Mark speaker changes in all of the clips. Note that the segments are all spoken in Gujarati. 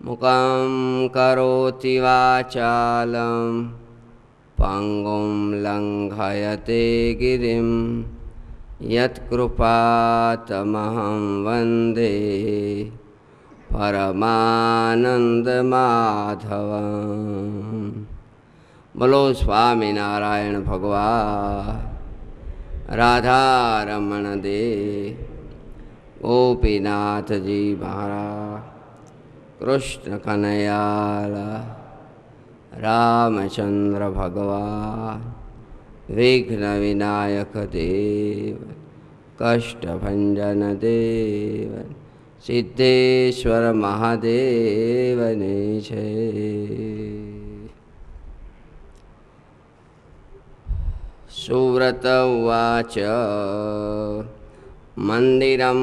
Speaker 1: મુખં કરોતિ વાચાલં પંગું લંઘયતે ગિરિં યત્કૃપાતમહં વંદે પરમાનંદમાધવં. બોલો સ્વામિનારાયણ ભગવાન. રાધારમણ દેવ, ગોપીનાથજી મહારાજ, કૃષ્ણ કનૈયાલ, રામચંદ્ર ભગવાન, વિઘ્ન વિનાયક દેવ, કષ્ટભંજન દેવ, સિદ્ધેશ્વર મહાદેવની છે. સુવ્રત ઉવાચ મંદિરં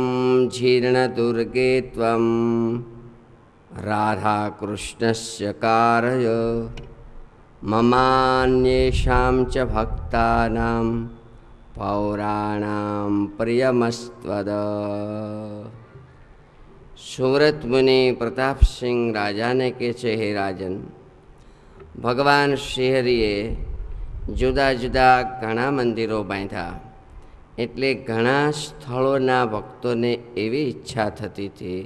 Speaker 1: જીર્ણદુર્ગે ત્વં રાધાકૃષ્ણસ્ય કારય મમાન્યેષાં ચ ભક્તાનાં પૌરાણાં પ્રિયમસ્ત્વદ. સુવ્રત મુનિ પ્રતાપસિંહ રાજાને કહે છે, હે રાજન, ભગવાન શ્રીહરિએ જુદા જુદા ઘણા મંદિરો બાંધ્યા, એટલે ઘણા સ્થળોના ભક્તોને એવી ઈચ્છા થતી હતી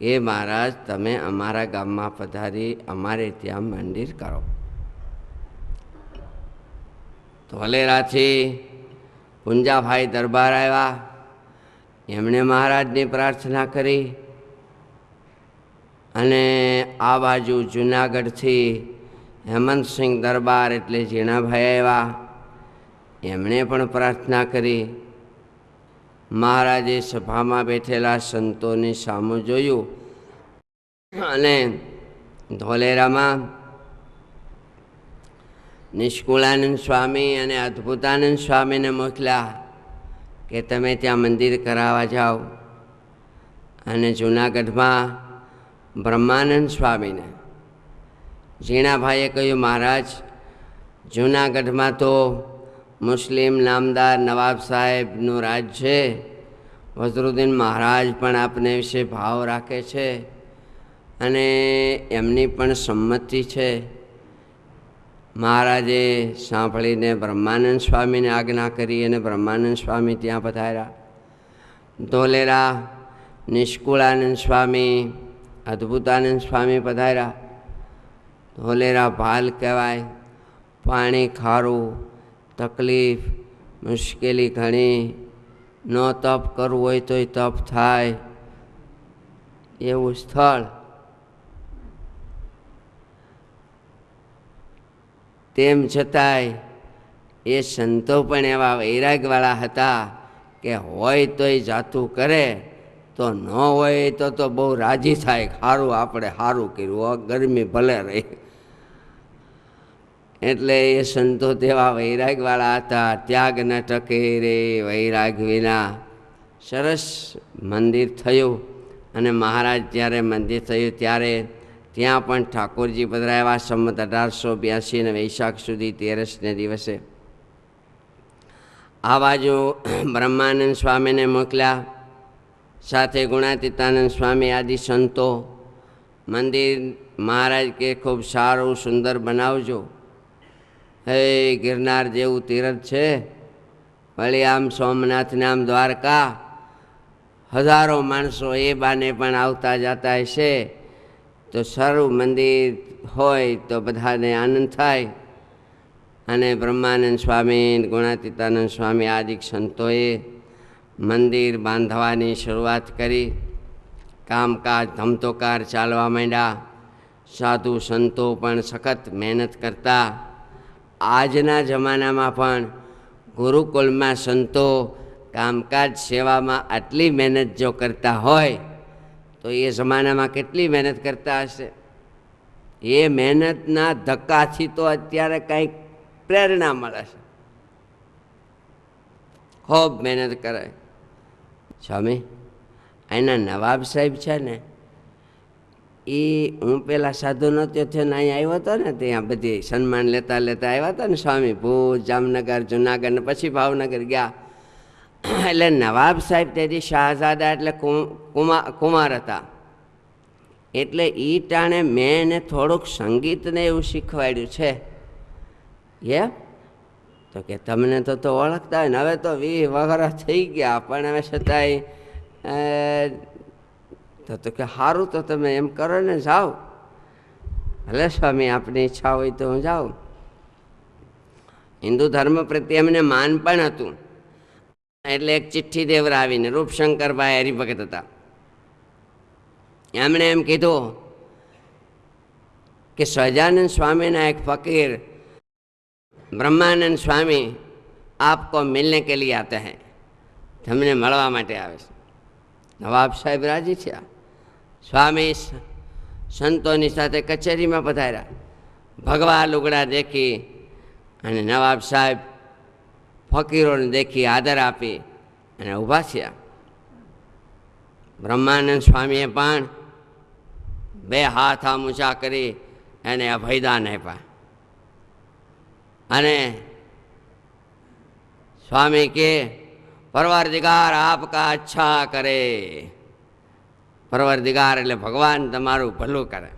Speaker 1: કે મહારાજ તમે અમારા ગામમાં પધારી અમારે ત્યાં મંદિર કરો. ધોલેરાથી પુંજાભાઈ દરબાર આવ્યા, એમણે મહારાજની પ્રાર્થના કરી. અને આ બાજુ જૂનાગઢથી હેમંતસિંહ દરબાર એટલે ઝીણાભાઈ આવ્યા, એમણે પણ પ્રાર્થના કરી. મહારાજે સભામાં બેઠેલા સંતોની સામું જોયું અને ધોલેરામાં નિષ્કુળાનંદ સ્વામી અને અદ્ભુતાનંદ સ્વામીને મોકલ્યા કે તમે ત્યાં મંદિર કરાવવા જાઓ. અને જૂનાગઢમાં બ્રહ્માનંદ સ્વામીને ઝીણાભાઈએ કહ્યું, મહારાજ જૂનાગઢમાં તો મુસ્લિમ નામદાર નવાબ સાહેબનું રાજ છે, વઝરુદ્દીન મહારાજ પણ આપને વિશે ભાવ રાખે છે અને એમની પણ સંમતિ છે. મહારાજે સાંભળીને બ્રહ્માનંદ સ્વામીને આજ્ઞા કરી અને બ્રહ્માનંદ સ્વામી ત્યાં પધાર્યા. ધોલેરા નિષ્કુળાનંદ સ્વામી, અદ્ભુતાનંદ સ્વામી પધાર્યા. ધોલેરા ભાલ કહેવાય, પાણી ખારું, તકલીફ, મુશ્કેલી ઘણી, ન તપ કરવું હોય તોય તપ થાય એવું સ્થળ. તેમ છતાંય એ સંતો પણ એવા વૈરાગવાળા હતા કે હોય તોય જાતું કરે, તો ન હોય તો બહુ રાજી થાય, સારું આપણે સારું કર્યું, ગરમી ભલે રહી. એટલે એ સંતો તેવા વૈરાગવાળા હતા. ત્યાગ ન ટકે રે વૈરાગ વિના. સરસ મંદિર થયું. અને મહારાજ જ્યારે મંદિર થયું ત્યારે ત્યાં પણ ઠાકોરજી પધરાવ્યા. સંમત 1882 વૈશાખ સુધી 13ને દિવસે. આ બાજુ બ્રહ્માનંદ સ્વામીને મોકલ્યા, સાથે ગુણાતીતાનંદ સ્વામી આદિ સંતો. મંદિર મહારાજ કે ખૂબ સારું સુંદર બનાવજો. હે ગિરનાર જેવું તીરથ છે, વળી આમ સોમનાથને આમ દ્વારકા, હજારો માણસો એ બાને પણ આવતા જતા હશે, તો સારું મંદિર હોય તો બધાને આનંદ થાય. અને બ્રહ્માનંદ સ્વામી, ગુણાતીતાનંદ સ્વામી આદિ સંતોએ મંદિર બાંધવાની શરૂઆત કરી. કામકાજ ધમતોકાર ચાલવા માંડ્યા. સાધુ સંતો પણ સખત મહેનત કરતા. આજના જમાનામાં પણ ગુરુકુળમાં સંતો કામકાજ સેવામાં આટલી મહેનત જો કરતા હોય તો એ જમાનામાં કેટલી મહેનત કરતા હશે. એ મહેનતના ધક્કાથી તો અત્યારે કંઈક પ્રેરણા મળે છે. ખૂબ મહેનત કરે. સ્વામી અહીંના નવાબ સાહેબ છે ને, એ હું પેલા સાધુ નહોતો થયો ને અહીંયા આવ્યો હતો ને, ત્યાં બધી સન્માન લેતા લેતા આવ્યા હતા ને સ્વામી, ભુજ, જામનગર, જુનાગઢ ને પછી ભાવનગર ગયા. એટલે નવાબ સાહેબ તેથી શાહઝાદા એટલે કુમાર હતા. એટલે એ ટાણે મેં એને થોડુંક સંગીતને એવું શીખવાડ્યું છે. તો કે તમને તો ઓળખતા હોય ને, હવે તો 20 વર્ષ થઈ ગયા, પણ હવે છતાંય તો કે સારું, તો તમે એમ કરો ને, જાઓ. ભલે સ્વામી, આપની ઈચ્છા હોય તો હું જાઉં. હિન્દુ ધર્મ પ્રત્યે એમને માન પણ હતું. એટલે એક ચિઠ્ઠી દેવર આવીને, રૂપશંકરભાઈ હરિભગત હતા, એમણે એમ કીધું કે સહજાનંદ સ્વામીના એક ફકીર ब्रह्मानंद स्वामी आपको मिलने के लिए आते हैं, તમને મળવા માટે આવે છે. નવાબ સાહેબ રાજી થયા. સ્વામી સંતોની સાથે કચેરીમાં પધાર્યા. ભગવા લુગડા દેખી અને નવાબ સાહેબ ફકીરોને દેખી આદર આપી અને ઊભા થયા. બ્રહ્માનંદ સ્વામીએ પણ 2 હાથ આમ ઊંચા કરી એને અભયદાન આપ્યા. અને સ્વામી કે પરવરદિગાર આપકા અચ્છા કરે. પરવરદિગાર એટલે ભગવાન તમારું ભલું કરે.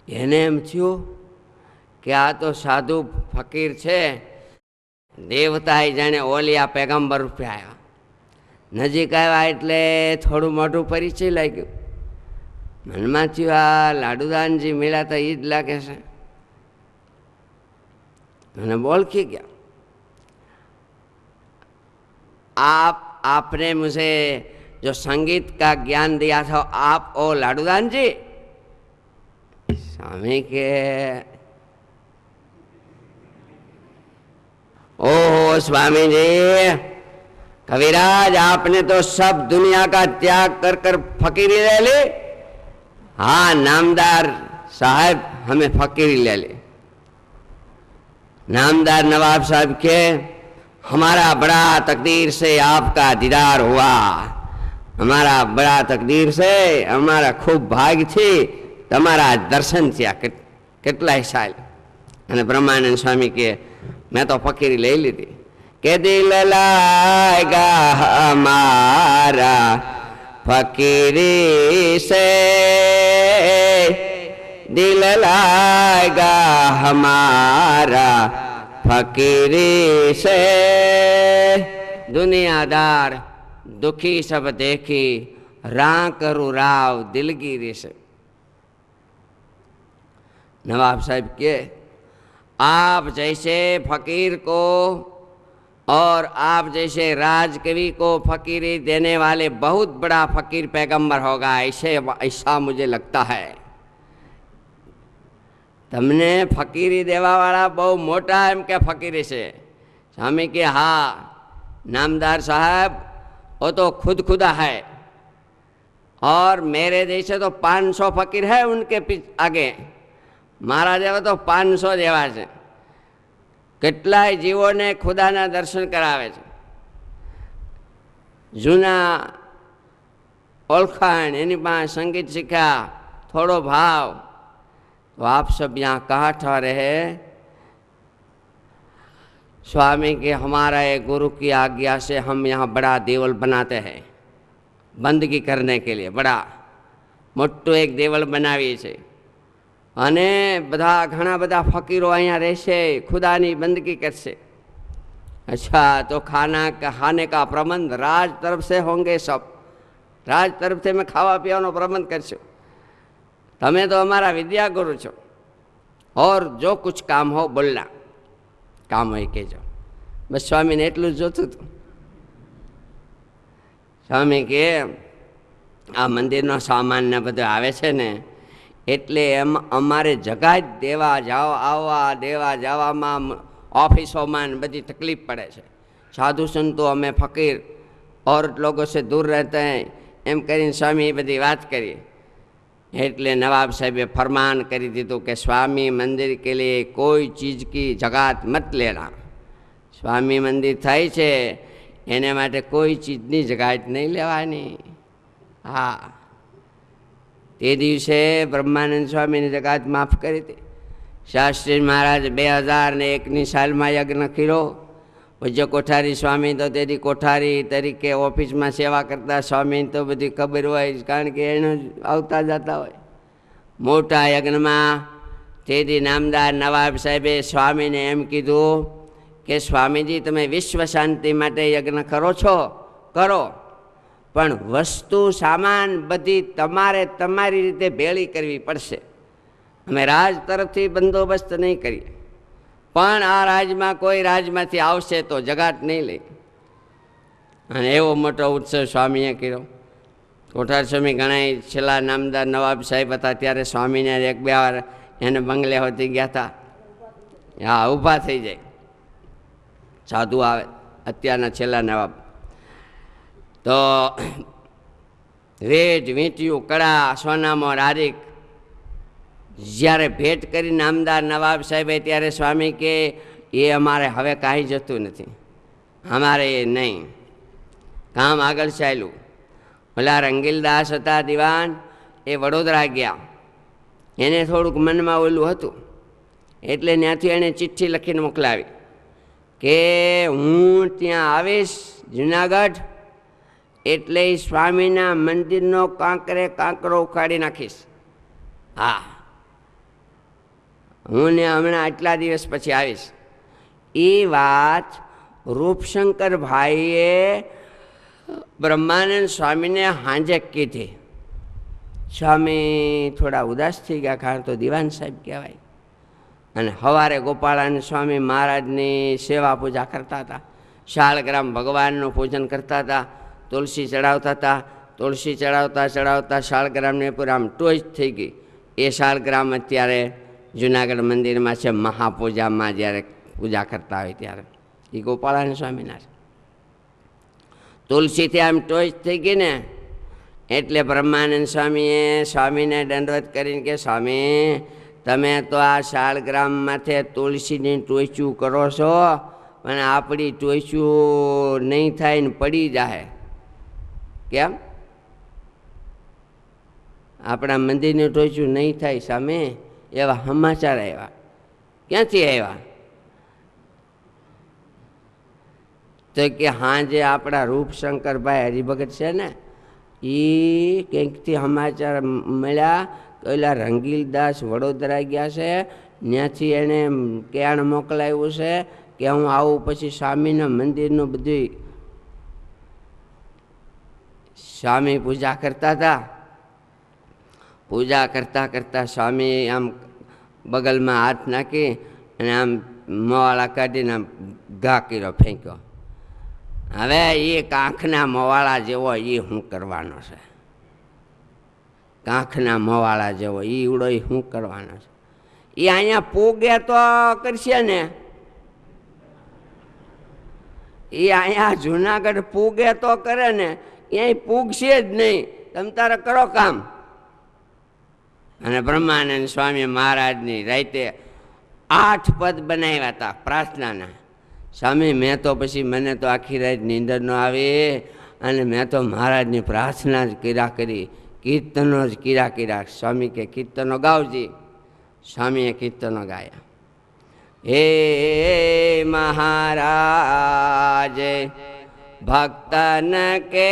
Speaker 1: એને એમ થયું કે આ તો સાધુ ફકીર છે, દેવતા જાણે ઓલિયા પેગમ્બર રૂપે આવ્યા. નજીક આવ્યા એટલે થોડું મોટું પરિચય લાગ્યું. મનમાં થયું આ લાડુદાનજી મળ્યા તો એ જ લાગે છે. અને બોલખી ગયા, आपने मुझे जो संगीत का ज्ञान दिया था, आप ओ लाडूदान जी? स्वामी के ओ स्वामी जी, कविराज आपने तो सब दुनिया का त्याग कर कर फकीरी ले ली. हाँ नामदार साहब, हमें फकीरी ले ली. नामदार नवाब साहब के हमारा बड़ा तकदीर से आपका दीदार हुआ. हमारा बड़ा तकदीर से, हमारा खूब भाग थी તમારા દર્શન થયા કેટલાય સાલ. અને બ્રહ્માનંદ સ્વામી કે મેં તો ફકીરી લઈ લીધી. કે દિલ લાગા હમારા ફકીરી સે, दिल लागा हमारा फकीरी से. दुनियादार दुखी सब देखी, रां करूँ राव दिलगिरी से. नवाब साहब के आप जैसे फकीर को और आप जैसे राजकवि को फकीरी देने वाले बहुत बड़ा फकीर पैगंबर होगा, ऐसा मुझे लगता है. તમને ફકીરી દેવાવાળા બહુ મોટા એમ કે ફકીરી છે. સ્વામી કે હા नामदार साहब वो तो खुद खुदा है, और मेरे जैसे तो 500 फकीर है उनके आगे. मारा जेवा तो 500 जेवा છે. કેટલાય જીવોને ખુદાના દર્શન કરાવે છે. જૂના ઓળખાણ, એની પાસે સંગીત શીખ્યા, થોડો ભાવ. तो आप सब यहाँ कहाँ ठहरे हैं? स्वामी के हमारा एक गुरु की आज्ञा से हम यहाँ बड़ा देवल बनाते हैं, बंदगी करने के लिए बड़ा मोटो एक देवल बनावी છે. અને બધા ઘણા બધા ફકીરો અહીંયા રહેશે, ખુદાની બંદગી કરશે. अच्छा तो खाने का प्रबंध राज तरफ से होंगे, सब राज तरफ से मैं खावा पीવાનો प्रबंध करशો. તમે તો અમારા વિદ્યા ગુરુ છો, और जो कुछ काम हो बोलना, काम હોય કહેજો. બસ સ્વામીને એટલું જ જોતું હતું. સ્વામી કે આ મંદિરનો સામાન ને બધું આવે છે ને, એટલે એમ અમારે જગા જ દેવા જવામાં ऑफिसों में बड़ी तकलीफ पड़े છે. साधु संतो हमें फकीर और लोगों से दूर रहते हैं एम करीने स्वामी बड़ी बात करी. એટલે नवाब साहेबे फरमान કરી દીધું કે स्वामी मंदिर के लिए कोई चीज़ की जगात मत लेना. स्वामी मंदिर થાય છે એને માટે કોઈ ચીજની જગાત નહીં લેવાની. હા, તે દિવસે બ્રહ્માનંદ સ્વામીની જગાત માફ કરી હતી. શાસ્ત્રી મહારાજ 2001ની સાલમાં યજ્ઞ કર્યો, પૂજ્ય કોઠારી સ્વામી તો તેથી કોઠારી તરીકે ઓફિસમાં સેવા કરતા સ્વામીને તો બધી ખબર હોય, કારણ કે એને આવતા જતા હોય. મોટા યજ્ઞમાં તેથી નામદાર નવાબ સાહેબે સ્વામીને એમ કીધું કે સ્વામીજી, તમે વિશ્વ શાંતિ માટે યજ્ઞ કરો છો, કરો, પણ વસ્તુ સામાન બધી તમારે તમારી રીતે ભેળી કરવી પડશે. અમે રાજ તરફથી બંદોબસ્ત નહીં કરીએ, પણ આ રાજમાં કોઈ રાજમાંથી આવશે તો જગાટ નહીં લે. અને એવો મોટો ઉત્સવ સ્વામીએ કર્યો. કોઠાર સ્વામી ઘણા છેલ્લા નામદાર નવાબ સાહેબ હતા ત્યારે સ્વામીને એક બે વાર એને બંગલે હોતી ગયા હતા. હા, ઊભા થઈ જાય, સાધુ આવે, અત્યારના છેલ્લા નવાબ. તો વેટ વીંટ્યું, કડા, સોનામો, રારીક જ્યારે ભેટ કરી નામદાર નવાબ સાહેબે ત્યારે સ્વામી કે એ અમારે હવે કાંઈ જતું નથી, અમારે એ નહીં. કામ આગળ ચાલ્યું. ઓલા રંગીલદાસ હતા દિવાન, એ વડોદરા ગયા. એને થોડુંક મનમાં ઓલું હતું, એટલે ત્યાંથી એણે ચિઠ્ઠી લખીને મોકલાવી કે હું ત્યાં આવીશ જુનાગઢ, એટલે સ્વામીના મંદિરનો કાંકરો ઉખાડી નાખીશ. હા, હું ને હમણાં આટલા દિવસ પછી આવીશ. એ વાત રૂપશંકર ભાઈએ બ્રહ્માનંદ સ્વામીને હાંજે કીધી. સ્વામી થોડા ઉદાસ થઈ ગયા, કારણ તો દિવાન સાહેબ કહેવાય. અને સવારે ગોપાળાનંદ સ્વામી મહારાજની સેવા પૂજા કરતા હતા. શાળગ્રામ ભગવાનનું પૂજન કરતા હતા, તુલસી ચડાવતા હતા. તુલસી ચડાવતા ચડાવતા શાળગ્રામને પૂરા આમ ટોચ થઈ ગઈ. એ શાળગ્રામ અત્યારે જુનાગઢ મંદિરમાં છે, મહાપૂજામાં જ્યારે પૂજા કરતા હોય ત્યારે એ ગોપાળાનંદ સ્વામીના છે. તુલસીથી આમ ટોચ થઈ ગઈ ને, એટલે બ્રહ્માનંદ સ્વામીએ સ્વામીને દંડવત કરીને કે સ્વામી, તમે તો આ શાળગ્રામમાંથી તુલસીની ટોચ્યું કરો છો, પણ આપણી ટોચ્યું નહીં થાય ને પડી જાય. કેમ? આપણા મંદિરની ટોચ્યું નહીં થાય સામે, એવા સમાચાર આવ્યા. ક્યાંથી આવ્યા? તો કે હાંજે આપણા રૂપશંકરભાઈ હરિભગત છે ને, એ કંઈકથી સમાચાર મળ્યા કે ઓલા રંગીલદાસ વડોદરા ગયા છે, ત્યાંથી એણે કેણ મોકલાવ્યું છે કે હું આવું. પછી સ્વામીના મંદિરનું બધું સ્વામી પૂજા કરતા હતા. પૂજા કરતાં કરતાં સ્વામી આમ બગલમાં હાથ નાખી અને આમ મોવાળા કાઢીને આમ ઘા કર્યો, ફેંક્યો. હવે એ કાંખના મોવાળા જેવો એ શું કરવાનો છે? કાંખના મોવાળા જેવો એ ઉડો એ શું કરવાનો છે? એ અહીંયા પૂગે તો કરશે ને, એ અહીંયા જુનાગઢ પૂગે તો કરે ને, અહીંયા પૂગશે જ નહીં. તમે તારે કરો કામ. અને બ્રહ્માનંદ સ્વામી મહારાજની રાતે 8 પદ બનાવ્યા હતા પ્રાર્થનાના. સ્વામી, મેં તો પછી મને તો આખી રાત નીંદર ન આવી, અને મેં તો મહારાજની પ્રાર્થના જ કર્યા કરી, કીર્તનો જ કર્યા. સ્વામી કે કીર્તનો ગાવજી. સ્વામીએ કીર્તનો ગાયા. હે મહારાજ ભક્તન કે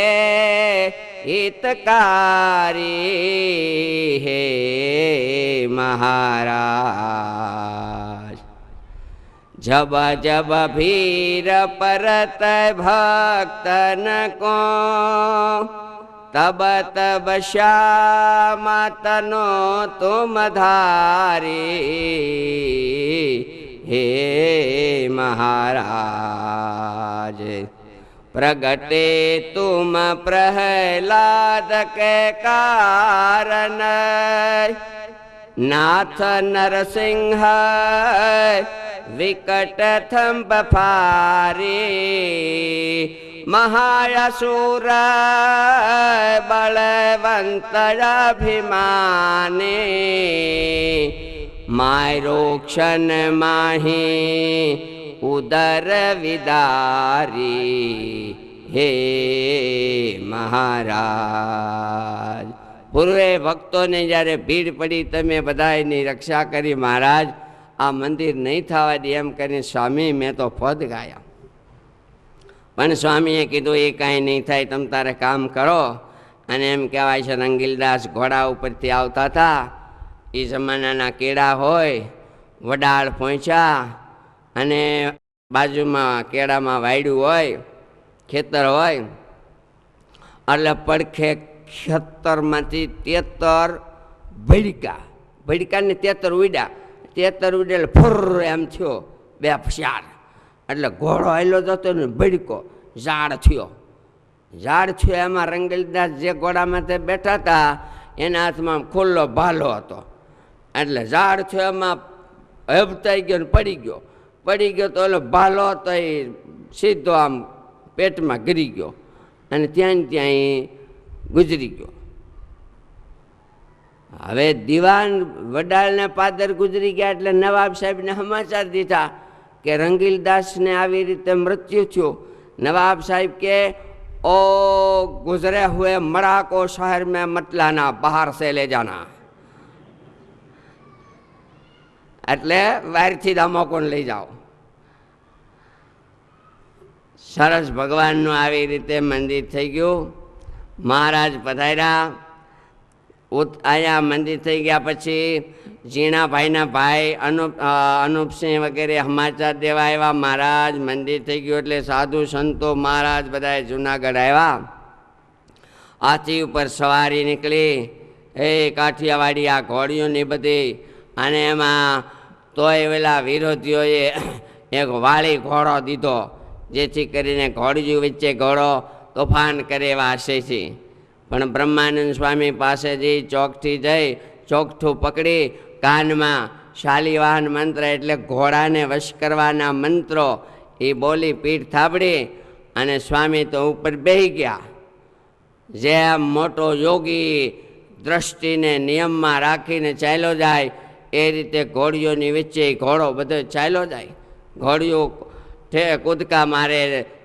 Speaker 1: હિતકારી, હે મહારાજ जब जब भीर परत भक्तन को, तब तब श्याम तनो तुम धारी, हे महाराज प्रगटे तुम प्रहलाद के कारण, नाथ नरसिंह विकट थंब फारी, महायसुर बलवंत अभिमानी, मायरोक्षण माही उदर विदारी, हे महाराज. પૂર્વે ભક્તોને જ્યારે ભીડ પડી, તમે બધાની રક્ષા કરી મહારાજ, આ મંદિર નહીં થવા દે એમ કરીને સ્વામી મેં તો પદ ગાયા. પણ સ્વામીએ કીધું એ કાંઈ નહીં થાય, તમ તારે કામ કરો. અને એમ કહેવાય છે રંગીલદાસ ઘોડા ઉપરથી આવતા હતા, એ જમાનાના કેળા હોય, વડાળ પહોંચ્યા અને બાજુમાં કેળામાં વાયડું હોય, ખેતર હોય, એટલે પડખે ખેતરમાંથી 13 ભડકાને 13 ઉડ્યા. 13 ઉડે એટલે ફુર એમ થયો, 2 ફસાર, એટલે ઘોડો હાલ્યો જતો ને ભડકો ઝાડ થયો. એમાં રંગીલદાસ જે ઘોડામાં તે બેઠા હતા એના હાથમાં ખુલ્લો ભાલો હતો, એટલે ઝાડ થયો એમાં હબતાઈ ગયો ને પડી ગયો તો ઓલો ભાલો હતો એ સીધો આમ પેટમાં ગરી ગયો અને ત્યાં ગુજરી ગયો. હવે દિવાન વડાળને પાદર ગુજરી ગયા એટલે નવાબ સાહેબને સમાચાર દીધા કે રંગીલદાસને આવી રીતે મૃત્યુ થયું. નવાબ સાહેબ કે ओ गुजरे हुए मरा को शहर में मत लाना, बाहर से ले जाना. એટલે બહારથી દામોકોને લઈ જાઓ. સરસ ભગવાનનું આવી રીતે મંદિર થઈ ગયું. મહારાજ પધાર્યા. અહીંયા મંદિર થઈ ગયા પછી ઝીણાભાઈના ભાઈ અનુપસિંહ વગેરે સમાચાર દેવા આવ્યા. મહારાજ મંદિર થઈ ગયું એટલે સાધુ સંતો મહારાજ બધાએ જુનાગઢ આવ્યા. હાથી ઉપર સવારી નીકળી, એ કાઠિયાવાડી આ ઘોડીઓની બધી, અને એમાં તોય પેલા વિરોધીઓએ એક વાળી ઘોડો દીધો, જેથી કરીને ઘોડીઓ વચ્ચે ઘોડો તોફાન કરે એવા આશયથી. પણ બ્રહ્માનંદ સ્વામી પાસે જઈ ચોકથી જઈ ચોકઠું પકડી કાનમાં શાલિવાહન મંત્ર એટલે ઘોડાને વશ કરવાના મંત્રો એ બોલી પીઠ થાબડી અને સ્વામી તો ઉપર બેસી ગયા. જેમ મોટો યોગી દ્રષ્ટિને નિયમમાં રાખીને ચાલ્યો જાય એ રીતે ઘોડીઓની વચ્ચે ઘોડો બધો ચાલ્યો જાય. ઘોડીઓ કૂદકા મારે,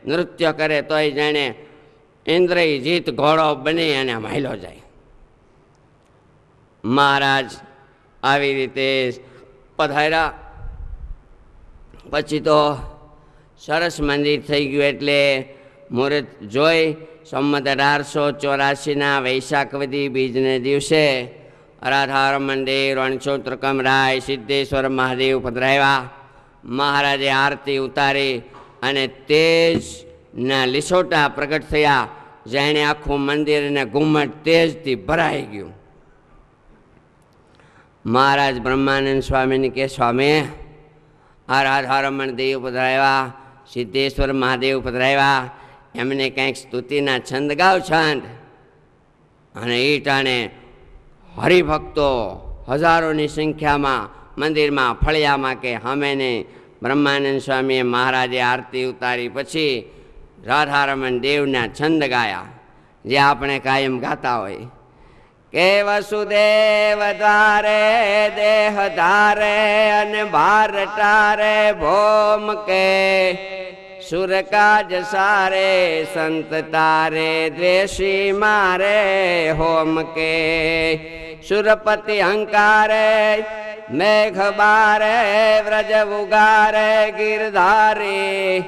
Speaker 1: નૃત્ય કરે, તોય જાણે ઇન્દ્રજીત ઘોડો બની અને હાલ્યો જાય. મહારાજ આવી રીતે પધાર્યા. પછી તો સરસ મંદિર થઈ ગયું. એટલે મુહૂર્ત જોઈ સંમત 1884 વૈશાખ વદી બીજને દિવસે રાધારમણ દેવ રણછોત્રકમ રાય સિદ્ધેશ્વર મહાદેવ પધરાવ્યા. મહારાજે આરતી ઉતારી અને તેજના લીસોટા પ્રગટ થયા, જેણે આખું મંદિર અને ઘુમ્મટ તેજથી ભરાઈ ગયું. મહારાજ બ્રહ્માનંદ સ્વામીને કે સ્વામી આ રાધારમણ દેવ પધરાવ્યા, સિદ્ધેશ્વર મહાદેવ પધરાવ્યા, એમને કંઈક સ્તુતિના છંદ ગાવ છંદ. અને એ ટાણે હરિભક્તો હજારોની સંખ્યામાં મંદિરમાં ફળિયામાં કે હમેને બ્રહ્માનંદ સ્વામીએ મહારાજે આરતી ઉતારી પછી રાધારમણ દેવના છંદ ગાયા, જે આપણે કાયમ ગાતા હોય કે વસુદેવ દ્વારે દેહ ધારે અને ભાર ટારે ભોમ કે સુર કાજ સારે સંત તારે દ્વેષી મારે હોમ કે સુરપતિ હંકારે મેઘ બારે વ્રજ ઉગારે ગિરધારી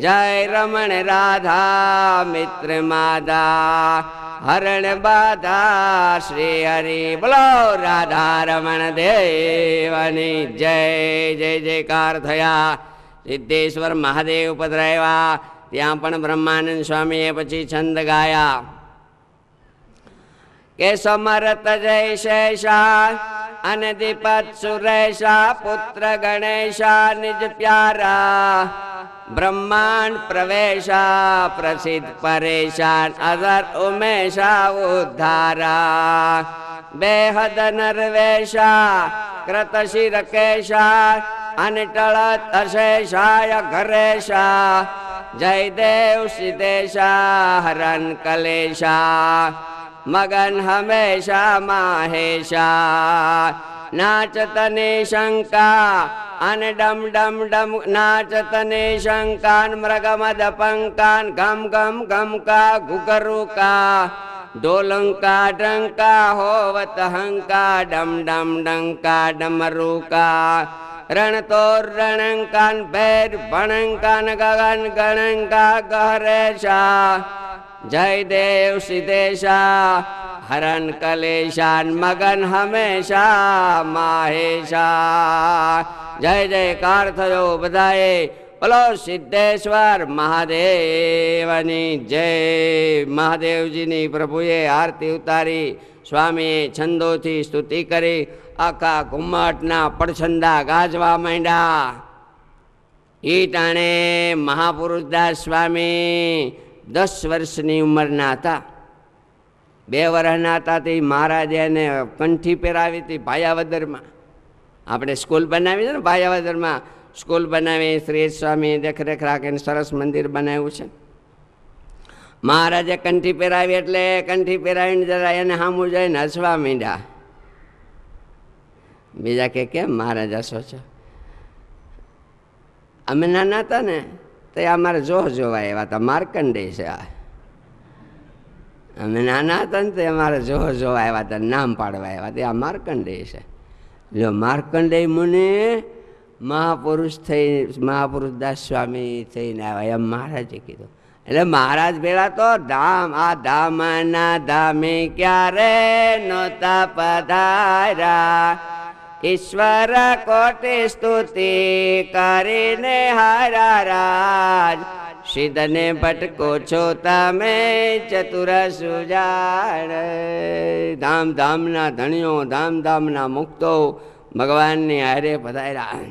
Speaker 1: જય રમણ રાધા મિત્ર માધા હરણ બાધા શ્રી હરિ. બોલો રાધા રમણ દેવની જય. જય જયકાર થયા. સિદ્ધેશ્વર મહાદેવ પધરાવ્યા. ત્યાં પણ બ્રહ્માનંદ સ્વામીએ પછી છંદ ગાયા કે સમરત જય શેષા અને દીપત સુરેશા પુત્ર ગણેશા નિજ પ્યારા બ્રહ્માંડ પ્રવેશા પ્રસિદ્ધ પરેશાન અધર ઉમેશા ઉદ્ધારા બેહદ નરવેશા કૃત શિરકેશા અને ટળત અશેષાય ઘરેશા જયદેવ સિદ્ધેશા હરન કલેશા મગન હમેશા માહેશા નાચતની શંકા અને ડમ ડમ ડમ નાચતની શંકાન મૃગમદ પંકાન ગમ ગમ ગમકા ઘુઘરુકા ઢોલંકા ડંકા હોવત હંકા ડમ ડમ ડંકા ડમરુકા रण तो रणंकान भैर भणंकान गगन गणंका गहरेशा जय देव सिद्धेशा हरण कलेशान मगन हमेशा माहेशा जय जयकार थयो बधाए बोलो सिद्धेश्वर महादेवनी जय। महादेवजीनी प्रभुए आरती उतारी स्वामीए छंदोथी स्तुति करी आखा घुम्मटना પડછંદા ગાજવા માંડ્યા। એ ટાણે મહાપુરુષદાસ સ્વામી 10 વર્ષની ઉંમરના હતા। 2 વર્ષના હતા તે મહારાજે એને કંઠી પહેરાવી હતી ભાયાવદરમાં। આપણે સ્કૂલ બનાવી છે ને ભાયાવદરમાં સ્કૂલ બનાવી શ્રી સ્વામી દેખરેખ રાખીને સરસ મંદિર બનાવ્યું છે। મહારાજે કંઠી પહેરાવી એટલે કંઠી પહેરાવીને જરા એને સામું જોઈને હસવા માંડ્યા। બીજા કે કેમ મહારાજ હસો છો? અમે નાના હતા ને તો અમારે જોવા આવ્યા હતા, માર્કંડેય છે આ। અમે નાના હતા ને તો અમારે જોવા આવ્યા હતા, નામ પાડવા આવ્યા તે આ માર્કંડેય છે। જો માર્કંડેય મુનિ મહાપુરુષ થઈ મહાપુરુષદાસ સ્વામી થઈને આવ્યા એમ મહારાજે કીધું। એટલે મહારાજ ભેળા તો ધામ આ ધામના ધામે ક્યારે નહોતા પધાર્યા। ઈશ્વર કોટી સ્તુતિ કરીને હારા રાજ સિદ્ધને ભટકો છો તમે ચતુર સુજાણ। ધામ ધામના ધણીઓ ધામ ધામના મુક્તો ભગવાનની હારે પધાર્યા।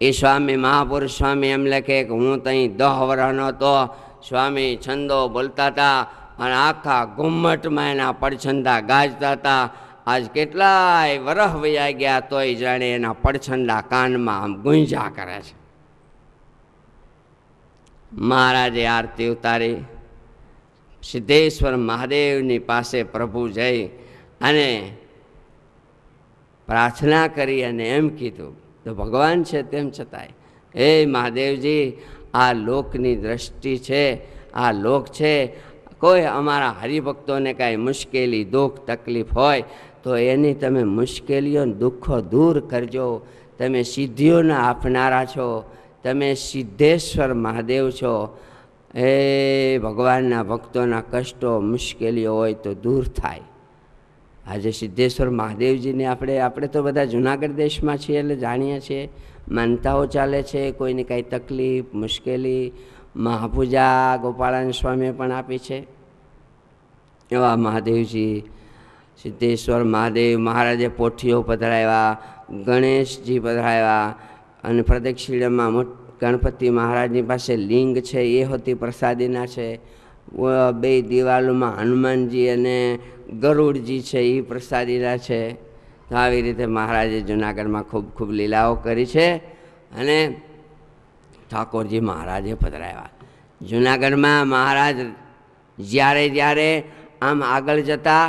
Speaker 1: એ સ્વામી મહાપુરુષ સ્વામી એમ લખે કે હું તઈ 10 વર્ષનો હતો, સ્વામી છંદો બોલતા હતા અને આખા ઘુમ્મટમાં એના પડછંદા ગાજતા હતા। આજ કેટલાય વરહ વયા ગયા તોય જાણે એના પડછંદા કાનમાં આમ ગુંજા કરે છે। મહારાજે આરતી ઉતારી સિદ્ધેશ્વર મહાદેવની પાસે પ્રભુ જઈ અને પ્રાર્થના કરી અને એમ કીધું તો ભગવાન છે તેમ છતાંય હે મહાદેવજી આ લોકની દ્રષ્ટિ છે, આ લોક છે, કોઈ અમારા હરિભક્તોને કાંઈ મુશ્કેલી દુઃખ તકલીફ હોય તો એની તમે મુશ્કેલીઓ દુઃખો દૂર કરજો। તમે સિદ્ધિઓના આપનારા છો, તમે સિદ્ધેશ્વર મહાદેવ છો। એ ભગવાનના ભક્તોના કષ્ટો મુશ્કેલીઓ હોય તો દૂર થાય। આજે સિદ્ધેશ્વર મહાદેવજીને આપણે તો બધા જુનાગઢ દેશમાં છીએ એટલે જાણીએ છીએ, માનતાઓ ચાલે છે। કોઈને કાંઈ તકલીફ મુશ્કેલી મહાપૂજા ગોપાળાન સ્વામીએ પણ આપી છે। એવા મહાદેવજી સિદ્ધેશ્વર મહાદેવ મહારાજે પોઠીઓ પધરાવ્યા, ગણેશજી પધરાવ્યા અને પ્રદક્ષિણામાં ગણપતિ મહારાજની પાસે લિંગ છે એ હોતી પ્રસાદીના છે। 2 દિવાલોમાં હનુમાનજી અને ગરુડજી છે એ પ્રસાદીના છે। તો આવી રીતે મહારાજે જુનાગઢમાં ખૂબ ખૂબ લીલાઓ કરી છે અને ઠાકોરજી મહારાજે પધરાવ્યા। જુનાગઢમાં મહારાજ જ્યારે જ્યારે આમ આગળ જતા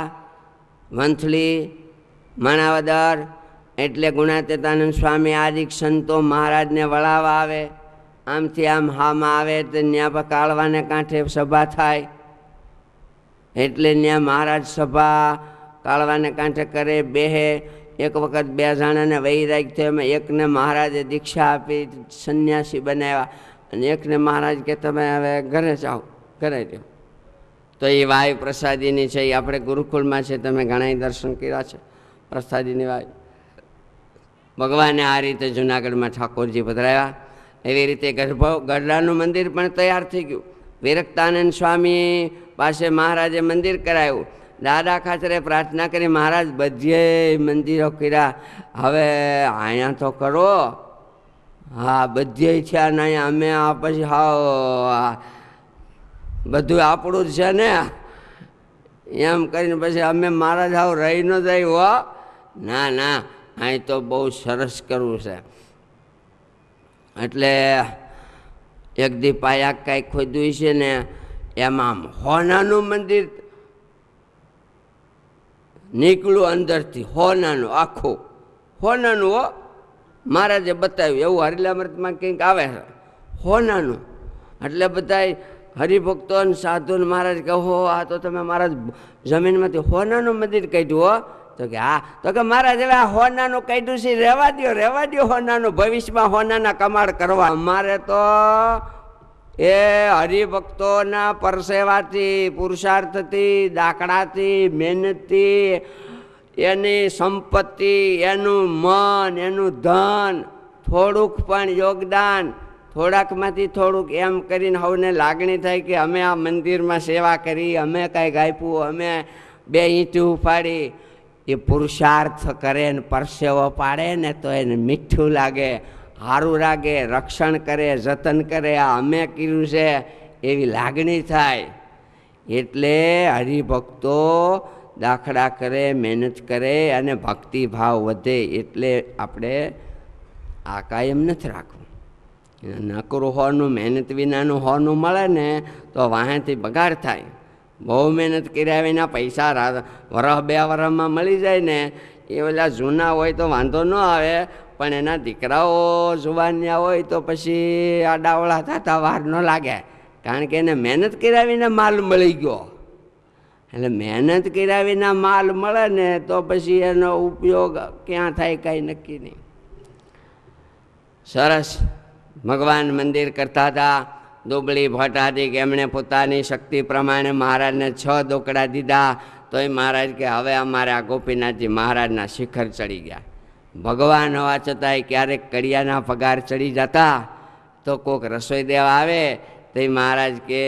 Speaker 1: વંથલી માણાવદર એટલે ગુણાતીતાનંદ સ્વામી આદિક સંતો મહારાજને વળાવવા આવે। આમથી આમ હામાં આવે તો ત્યાં પર કાળવાને કાંઠે સભા થાય એટલે ત્યાં મહારાજ સભા કાળવાને કાંઠે કરે બેહે। એક વખત 2 જણાને વૈરાગ થયો, એમાં એકને મહારાજે દીક્ષા આપી સંન્યાસી બનાવ્યા અને એકને મહારાજ કે તમે હવે ઘરે જાઓ, ઘરે જાઓ। તો એ વાય પ્રસાદીની છે, એ આપણે ગુરુકુળમાં છે, તમે ઘણાય દર્શન કર્યા છે પ્રસાદીની વાય। ભગવાને આ રીતે જુનાગઢમાં ઠાકોરજી પધરાવ્યા। એવી રીતે ગઢડાનું મંદિર પણ તૈયાર થઈ ગયું। વિરક્તાનંદ સ્વામી પાસે મહારાજે મંદિર કરાવ્યું। દાદા ખાતરે પ્રાર્થના કરી મહારાજ બધે મંદિરો કર્યા, હવે અહીંયા તો કરો। હા બધે થયા ને અહીંયા અમે આ પછી હાવ બધું આપણું જ છે ને એમ કરીને પછી અમે મહારાજ હાવ રહી ન જાય હો, ના ના અહીં તો બહુ સરસ કરવું છે। એટલે એક દી પાયા કાંઈ ખોદ્યું છે ને એમાં હોનાનું મંદિર નીકળ્યું અંદરથી, હોનાનું આખું હોનાનું હો। મહારાજે બતાવ્યું એવું હરિલામૃતમાં કંઈક આવે છે હોનાનું। એટલે બધા હરિભક્તો અને સાધુને મહારાજ કહો આ તો તમે મહારાજ જમીનમાંથી હોનાનું મંદિર કાઢ્યું હો। તો કે હા, તો કે મહારાજ હવે આ હોનાનું કાઢ્યું છે, રહેવા દો હોનાનું, ભવિષ્યમાં હોનાના કમાડ કરવા. અમારે તો એ હરિભક્તોના પરસેવાથી, પુરુષાર્થથી, દાખલાથી, મહેનતથી, એની સંપત્તિ, એનું મન, એનું ધન, થોડુંક પણ યોગદાન, થોડાકમાંથી થોડુંક એમ કરીને સૌને લાગણી થાય કે અમે આ મંદિરમાં સેવા કરી, અમે કાંઈક આપ્યું, અમે 2 ઈંટ ઉપાડી. એ પુરુષાર્થ કરે ને પરસેવો પાડે ને તો એને મીઠું લાગે, સારું લાગે, રક્ષણ કરે, જતન કરે, આ અમે કર્યું છે એવી લાગણી થાય. એટલે હરિભક્તો દાખલા કરે, મહેનત કરે અને ભક્તિભાવ વધે. એટલે આપણે આ કાયમ નથી રાખવું. નકરું હોનું, મહેનત વિનાનું હોનું મળે ને તો વાહેથી બગાડ થાય. બહુ મહેનત કર્યા વિના પૈસા વરસ 2 વરસમાં મળી જાય ને, એ ઓલા જૂના હોય તો વાંધો ન આવે, પણ એના દીકરાઓ જુવાનિયા હોય તો પછી આડાવડા થતા વાર ન લાગે, કારણ કે એને મહેનત કર્યા વિના માલ મળી ગયો. એટલે મહેનત કર્યા વિના માલ મળે ને તો પછી એનો ઉપયોગ ક્યાં થાય કાંઈ નક્કી નહીં. સરસ ભગવાન મંદિર કરતા હતા. દુબળી ભટ્ટ એમણે પોતાની શક્તિ પ્રમાણે મહારાજને 6 દોકડા દીધા, તોય મહારાજ કે હવે અમારે આ ગોપીનાથજી મહારાજના શિખર ચડી ગયા. ભગવાન હોવા છતાંય ક્યારેક કડિયાના પગાર ચડી જતા તો કોઈક રસોઈ દેવા આવે તો મહારાજ કે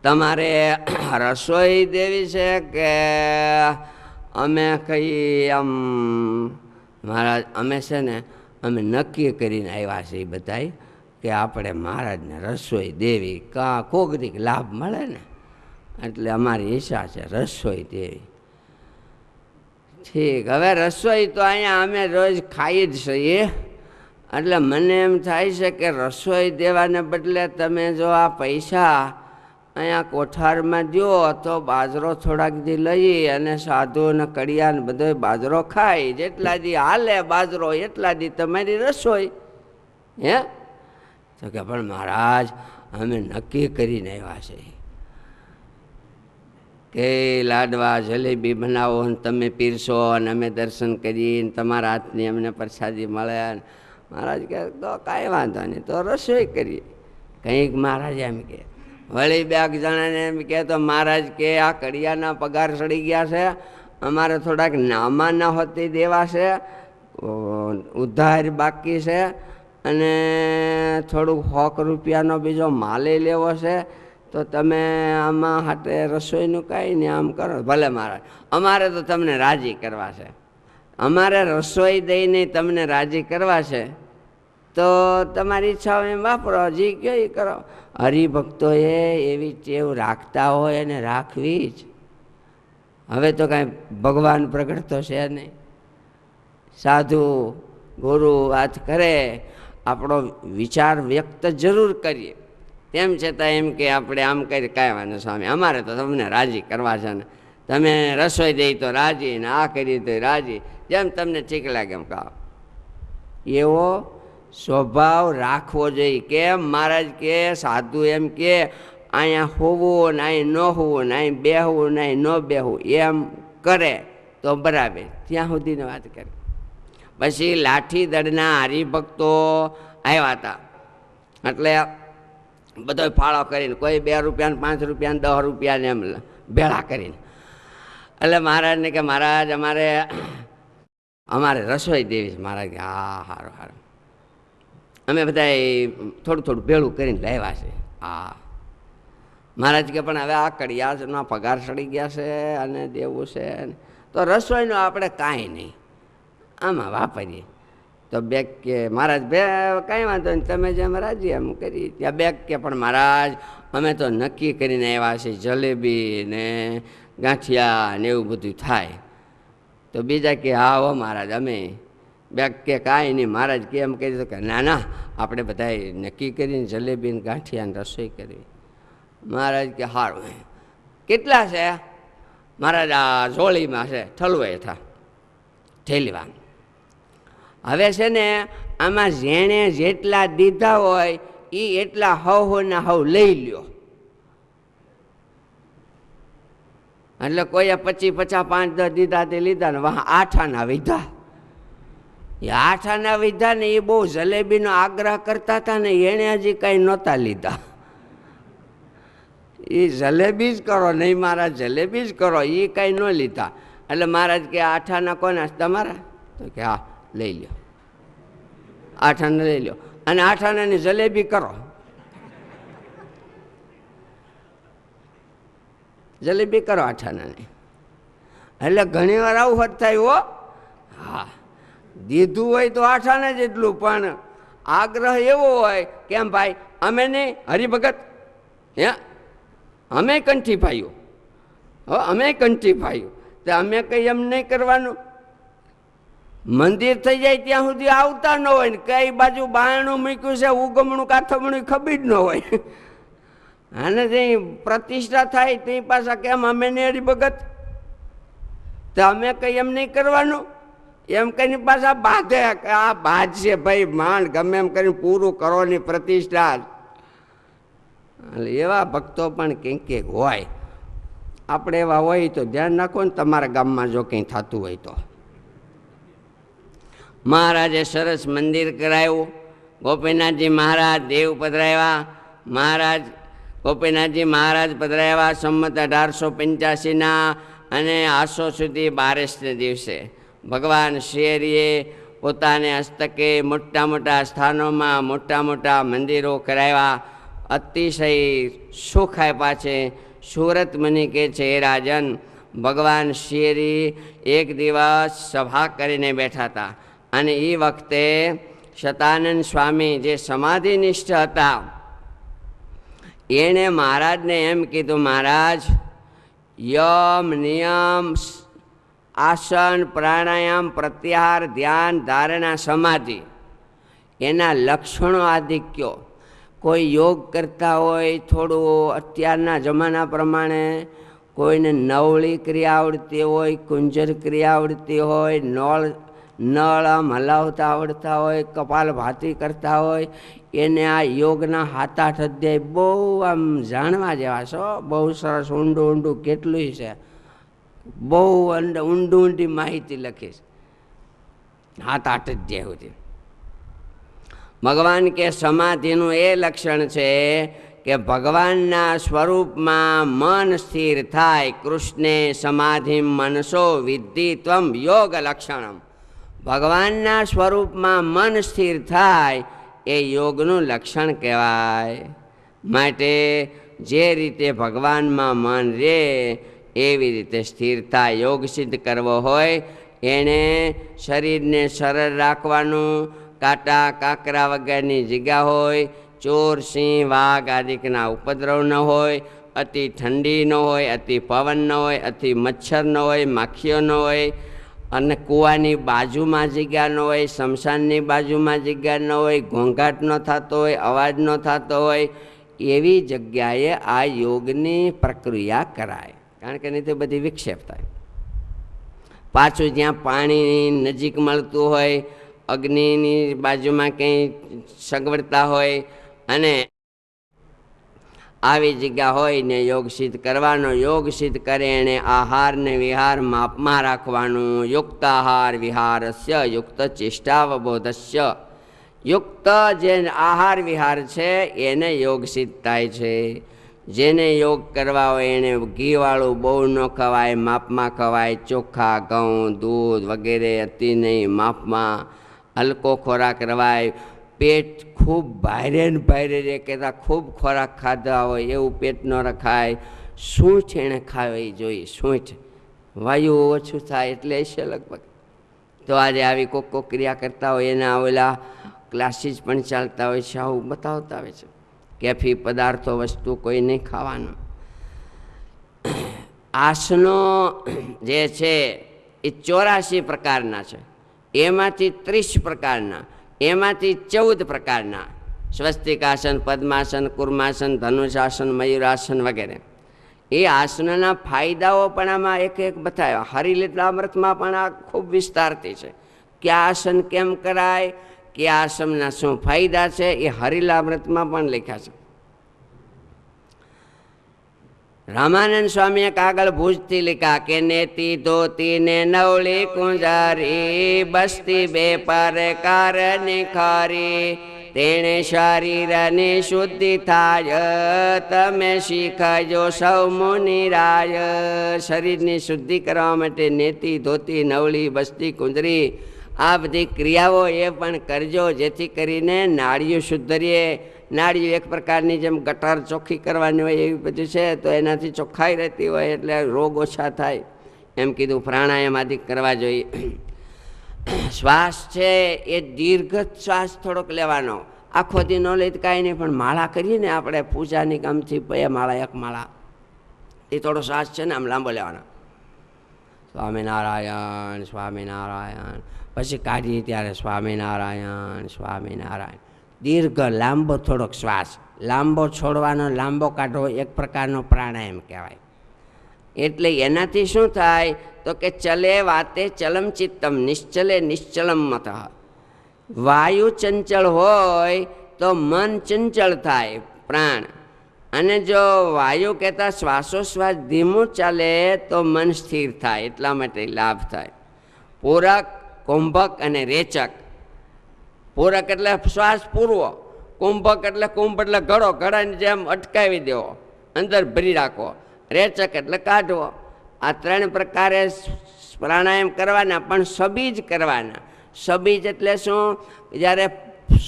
Speaker 1: તમારે રસોઈ દેવી છે કે અમે કઈ આમ? મહારાજ અમે છે ને અમે નક્કી કરીને આવ્યા છીએ બધાય કે આપણે મહારાજને રસોઈ દેવી, કોકરીક લાભ મળે ને, એટલે અમારી ઈચ્છા છે રસોઈ દેવી. ઠીક, હવે રસોઈ તો અહીંયા અમે રોજ ખાઈ જ છીએ, એટલે મને એમ થાય છે કે રસોઈ દેવાને બદલે તમે જો આ પૈસા અહીંયા કોઠારમાં દો તો બાજરો થોડાક દી લઈ અને સાધુ ને કડિયા ને બધો બાજરો ખાય, જેટલા દી હાલે બાજરો એટલા દી તમારી રસોઈ. હે તો કે પણ મહારાજ અમે નક્કી કરીને આવ્યા છે કે લાડવા જલેબી બનાવો ને તમે પીરસો અને અમે દર્શન કરીને તમારા હાથની અમને પ્રસાદી મળે. મહારાજ કહે તો કાંઈ વાંધો નહીં, તો રસોઈ કરીએ. કંઈક મહારાજ એમ કે વળી 2 જણાને એમ કહે તો મહારાજ કે આ કડિયાના પગાર ચડી ગયા છે, અમારે થોડાક નામા ન હોતી દેવા છે, ઉધાર બાકી છે, અને થોડુંક 100 રૂપિયાનો બીજો માલે લેવો છે, તો તમે આમાં હાટે રસોઈનું કાંઈ નહીં આમ કરો. ભલે મહારાજ, અમારે તો તમને રાજી કરવા છે, અમારે રસોઈ દઈને તમને રાજી કરવા છે, તો તમારી ઈચ્છા એમ વાપરો, હજી કયો એ કરો. હરિભક્તોએ એવી ટેવ રાખતા હોય અને રાખવી જ. હવે તો કાંઈ ભગવાન પ્રગટ તો છે નહીં, સાધુ ગુરુ વાત કરે, આપણો વિચાર વ્યક્ત જરૂર કરીએ, તેમ છતાં એમ કે આપણે આમ કરી કાંઈ વાંધો સ્વામી, અમારે તો તમને રાજી કરવા છે ને, તમે રસોઈ દઈ તો રાજી ને આ કરી તો રાજી, જેમ તમને ઠીક લાગે એમ કહો. એવો સ્વભાવ રાખવો જોઈએ. કેમ મહારાજ કે સાધુ એમ કે અહીંયા હોવું ને અહીં ન હોવું ને અહીં બેહવું ને અહીં ન બેહવું એમ કરે તો બરાબર, ત્યાં સુધીની વાત કરે. પછી લાઠી દળના હરિભક્તો આવ્યા હતા, એટલે બધો ફાળો કરીને કોઈ 2 રૂપિયા ને 5 રૂપિયા ને 10 રૂપિયા ને એમ ભેળા કરીને, એટલે મહારાજને કે મહારાજ અમારે રસોઈ દેવી છે. મહારાજ કે હા સારું સારું, અમે બધા થોડું થોડું ભેળું કરીને લાવ્યા છે. હા મહારાજ કે પણ હવે આ કડિયાના પગાર ચડી ગયા છે અને દેવું છે, તો રસોઈનું આપણે કાંઈ નહીં આમાં વાપરીએ. તો બેગ કે મહારાજ કાંઈ વાંધો નહીં, તમે જેમ રાજી એમ કરીએ. ત્યાં બેગ કે પણ મહારાજ અમે તો નક્કી કરીને આવ્યા છીએ જલેબી ને ગાંઠિયા ને એવું બધું થાય. તો બીજા કે હા હો મહારાજ અમે. બેગ કે કાંઈ નહીં. મહારાજ કે એમ કહી કે ના ના આપણે બધાએ નક્કી કરીને જલેબી ને ગાંઠિયાને રસોઈ કરવી. મહારાજ કે સારું. કેટલા છે? મહારાજ આ જોળીમાં છે, ઠલવે થા ઠેલીવા. હવે છે ને આમાં જેણે જેટલા દીધા હોય એ એટલા હવ ને હવ લઈ લ્યો. એટલે કોઈએ 25, 50, 5, 10 દીધા તે લીધા ને વાહ 8 આના વિધા. એ 8 આના વિધા ને એ બહુ જલેબીનો આગ્રહ કરતા હતા ને એણે હજી કાંઈ નહોતા લીધા. એ જલેબી જ કરો, નહીં મહારાજ જલેબી જ કરો, એ કાંઈ ન લીધા. એટલે મહારાજ કે 8 આના કોને તમારા? તો કે હા લઈ લો, 8 આના લઈ લો અને 8 આનાની જલેબી કરો. જલેબી કરો 8 આનાની. એટલે ઘણી વાર આવું હોત થાય હો. હા દીધું હોય તો 8 આના જેટલું, પણ આગ્રહ એવો હોય કેમ ભાઈ અમે નહીં હરિભગત, હે અમે કંઠી ભાઈઓ, અમે કંઠી ભાઈઓ, તો અમે કંઈ એમ નહીં કરવાનું. મંદિર થઈ જાય ત્યાં સુધી આવતા ન હોય ને કઈ બાજુ બાયણું મૂક્યું છે ઉગમણું કાથમણું ખબર જ ન હોય. અને ત્યાં પ્રતિષ્ઠા થાય તે પાછા કેમ અમે નહીં હરિભગત, તો અમે કંઈ એમ નહીં કરવાનું. એમ કહીને પાછા બાંધે કે આ બાંધશે ભાઈ માંડ ગમે એમ કરીને પૂરું કરો ની પ્રતિષ્ઠા. એટલે એવા ભક્તો પણ કંઈક હોય. આપણે એવા હોય તો ધ્યાન રાખો ને તમારા ગામમાં જો કંઈ થતું હોય તો. મહારાજે સરસ મંદિર કરાવ્યું. ગોપીનાથજી મહારાજ દેવ પધરાવ્યા. મહારાજ ગોપીનાથજી મહારાજ પધરાવ્યા સંમત 1885ના અને આસો સુધી 12ને દિવસે ભગવાન શ્રીહરિએ પોતાને હસ્તકે મોટા મોટા સ્થાનોમાં મોટા મોટા મંદિરો કરાવ્યા. અતિશય સુખ આપ્યા છે. સુરત મુનિ કહે છે હે રાજન, ભગવાન શ્રીહરિ એક દિવસ સભા કરીને બેઠા હતા અને એ વખતે શતાનંદ સ્વામી જે સમાધિનિષ્ઠ હતા એણે મહારાજને એમ કીધું, મહારાજ યમ નિયમ આસન પ્રાણાયામ પ્રત્યાહાર ધ્યાન ધારણા સમાધિ એના લક્ષણો આદિ કયો. કોઈ યોગ કરતા હોય થોડું અત્યારના જમાના પ્રમાણે, કોઈને નવળી ક્રિયા આવડતી હોય, કુંજર ક્રિયા આવડતી હોય, નળ આમ હલાવતા આવડતા હોય, કપાલ ભાતી કરતા હોય, એને આ યોગના 7-8 અધ્યાય બહુ આમ જાણવા જેવા છો. બહુ સરસ ઊંડું ઊંડું કેટલું છે, બહુ ઊંડી માહિતી લખીશ 7-8 અધ્યાય સુધી. ભગવાન કે સમાધિનું એ લક્ષણ છે કે ભગવાનના સ્વરૂપમાં મન સ્થિર થાય. કૃષ્ણે સમાધિ મનસો વિદ્ધિ ત્વમ યોગ લક્ષણમ. ભગવાનના સ્વરૂપમાં મન સ્થિર થાય એ યોગનું લક્ષણ કહેવાય. માટે જે રીતે ભગવાનમાં મન રહે એવી રીતે સ્થિરતા યોગ સિદ્ધ કરવો હોય એણે શરીરને સરળ રાખવાનું. કાંટા કાંકરા વગરની જગ્યા હોય, ચોર સિંહ વાઘ આદિકના ઉપદ્રવ ન હોય, અતિ ઠંડી ન હોય, અતિ પવન ન હોય, અતિ મચ્છર ન હોય, માખીઓ ન હોય, અને કૂવાની બાજુમાં જગ્યા ન હોય, સ્મશાનની બાજુમાં જગ્યા ન હોય, ઘોંઘાટ ન થતો હોય, અવાજ ન થતો હોય, એવી જગ્યાએ આ યોગની પ્રક્રિયા કરાય. કારણ કે નહીં તો બધી વિક્ષેપ થાય. પાછું જ્યાં પાણી નજીક મળતું હોય, અગ્નિની બાજુમાં કંઈ સગવડતા હોય અને આવી જગ્યા હોય ને યોગ સિદ્ધ કરવાનો. યોગ સિદ્ધ કરે એને આહાર ને વિહાર માપમાં રાખવાનું. યુક્ત આહાર વિહારસ્ય યુક્ત ચેષ્ટાવબોધસ્ય. યુક્ત જે આહાર વિહાર છે એને યોગ સિદ્ધ થાય છે. જેને યોગ કરવા હોય એને ઘીવાળું બહુ ન ખવાય, માપમાં ખવાય. ચોખા ઘઉં દૂધ વગેરે અતિ નહીં, માપમાં. હલકો ખોરાક રવાય. પેટ ખૂબ ભારે ને ભારે રહે કહેતા ખૂબ ખોરાક ખાધા હોય એવું પેટ ન રખાય. સૂંઠ એણે ખાવી જોઈએ. સૂંઠ વાયુ ઓછું થાય એટલે છે લગભગ. તો આજે આવી કોક ક્રિયા કરતા હોય એના ઓલા ક્લાસીસ પણ ચાલતા હોય છે, આવું બતાવતા હોય છે. કેફી પદાર્થો વસ્તુ કોઈ નહીં ખાવાનું. આસનો જે છે એ 84 પ્રકારના છે. એમાંથી 30 પ્રકારના, એમાંથી 14 પ્રકારના સ્વસ્તિકાસન, પદ્માસન, કુર્માસન, ધનુષાસન, મયુરાસન વગેરે. એ આસનના ફાયદાઓ પણ આમાં એક એક બતાવ્યા. હરિલીલામૃતમાં પણ આ ખૂબ વિસ્તારથી છે. કયા આસન કેમ કરાય, કયા આસનના શું ફાયદા છે એ હરિલીલામૃતમાં પણ લખ્યા છે. રામાનંદ સ્વામીએ કાગળ ભુજથી લીધા કે નેતી ધોતી ને નવળી કુંજારી બસતી બે પરકાર નિખારી તેણે શરીરની શુદ્ધિ થાય તમે શીખજો સૌ મુનિરાય. શરીરની શુદ્ધિ કરવા માટે નેતી ધોતી નવળી બસતી કુંજરી આ બધી ક્રિયાઓ એ પણ કરજો, જેથી કરીને નાળિયું શુદ્ધ રહે. નાળિયું એક પ્રકારની જેમ ગટર ચોખ્ખી કરવાની હોય એવી બધી છે, તો એનાથી ચોખ્ખાઈ રહેતી હોય એટલે રોગ ઓછા થાય એમ કીધું. પ્રાણાયામ આદિ કરવા જોઈએ. શ્વાસ છે એ દીર્ઘ શ્વાસ થોડોક લેવાનો, આખો દી ન લઈ કાંઈ નહીં, પણ માળા કરીએ ને આપણે પૂજાની કામથી બે માળા એક માળા એ થોડો શ્વાસ છે ને આમ લાંબો લેવાનો. સ્વામિનારાયણ સ્વામિનારાયણ, પછી કાઢીએ ત્યારે સ્વામિનારાયણ સ્વામિનારાયણ. દીર્ઘ લાંબો થોડોક શ્વાસ લાંબો છોડવાનો, લાંબો કાઢવો એક પ્રકારનો પ્રાણાયામ કહેવાય. એટલે એનાથી શું થાય તો કે ચલે વાતે ચલમ ચિત્તમ નિશ્ચલે નિશ્ચલમ મત. વાયુ ચંચળ હોય તો મન ચંચળ થાય પ્રાણ, અને જો વાયુ કહેતા શ્વાસોશ્વાસ ધીમું ચાલે તો મન સ્થિર થાય. એટલા માટે લાભ થાય. પૂરક, કુંભક અને રેચક. પૂરક એટલે શ્વાસ પૂરવો, કુંભક એટલે કુંભ એટલે ઘડો, ઘડાની જેમ અટકાવી દેવો, અંદર ભરી રાખવો. રેચક એટલે કાઢવો. આ ત્રણ પ્રકારે પ્રાણાયામ કરવાના, પણ સબીજ કરવાના. સબીજ એટલે શું? જ્યારે